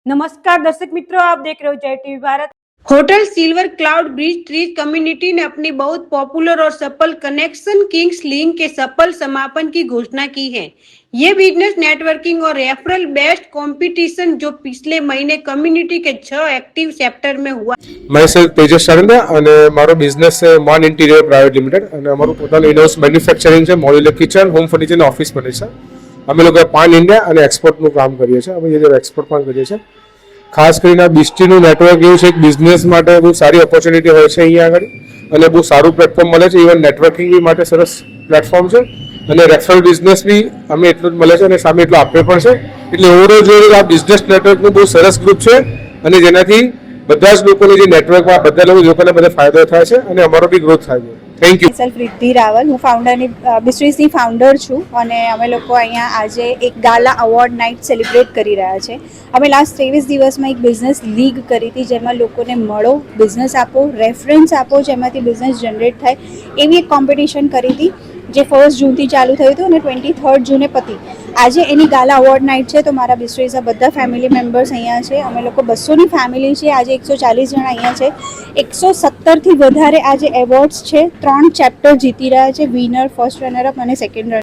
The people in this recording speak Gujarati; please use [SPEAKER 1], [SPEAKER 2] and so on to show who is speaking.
[SPEAKER 1] नमस्कार दर्शक मित्रों, आप देख रहे हो जय TV Bharat. Hotel silver cloud bridge trees community ने अपनी बहुत पॉपुलर और सफल कनेक्शन किंग्स लिंक के सफल समापन की घोषणा की है। ये बिजनेस नेटवर्किंग और रेफरल बेस्ड कंपटीशन जो पिछले महीने कम्युनिटी के 6 एक्टिव चैप्टर में हुआ।
[SPEAKER 2] मैं सर तेजस चारंदा અને મારો બિઝનેસ છે મોન ઇન્ટિરિયર પ્રાઇવેટ લિમિટેડ અને અમારું પોતાનું ઇનહાઉસ મેન્યુફેક્ચરિંગ છે, મોડ્યુલર કિચન, હોમ ફર્નિચર ને ઓફિસ બને છે। અમે લોકો પાન ઇન્ડિયા અને એક્સપોર્ટનું કામ કરીએ છીએ। અમે જે એક્સપોર્ટ પણ કરીએ છીએ। ખાસ કરીને બીસ્ટીનું નેટવર્ક એવું છે કે બિઝનેસ માટે બહુ સારી ઓપોર્ચ્યુનિટી હોય છે અહીંયા આગળ અને બહુ સારું પ્લેટફોર્મ મળે છે। ઇવન નેટવર્કિંગ બી માટે સરસ પ્લેટફોર્મ છે અને રેફરલ બિઝનેસ બી અમે એટલું જ મળે છે અને સામે એટલું આપે પણ છે। એટલે ઓવરઓલ જોઈએ આ બિઝનેસ નેટવર્કનું બહુ સરસ ગ્રુપ છે અને જેનાથી બધા જ લોકોને જે નેટવર્કમાં બધા લોકોને બધા ફાયદો થાય છે અને અમારો બી ગ્રોથ થાય છે। Thank you.
[SPEAKER 3] Self Riddhi Raval, હું ફાઉન્ડરની બિસ્ટ્રીઝની ફાઉન્ડર છું અને અમે લોકો અહીંયા આજે એક ગાલા અવોર્ડ નાઇટ સેલિબ્રેટ કરી રહ્યા છે। અમે લાસ્ટ 23 દિવસમાં એક બિઝનેસ લીગ કરી હતી જેમાં લોકોને મળો, બિઝનેસ આપો, રેફરન્સ આપો જેમાંથી બિઝનેસ જનરેટ થાય એવી એક કોમ્પિટિશન કરી હતી જે 1 જૂનથી ચાલુ થયું હતું અને 23 જૂને પતી। આજે એની ગાલા અવોર્ડ નાઇટ છે તો મારા બિસ્ટ્રીઝના બધા ફેમિલી મેમ્બર્સ અહીંયા છે। અમે લોકો 200ની ફેમિલી છે। આજે 140 જણા અહીંયા છે। 170થી વધારે આજે એવોર્ડ્સ છે। 3 ચેપ્ટર જીતી રહ્યા છે, વિનર, ફર્સ્ટ રનરઅપ અને સેકન્ડ રનર।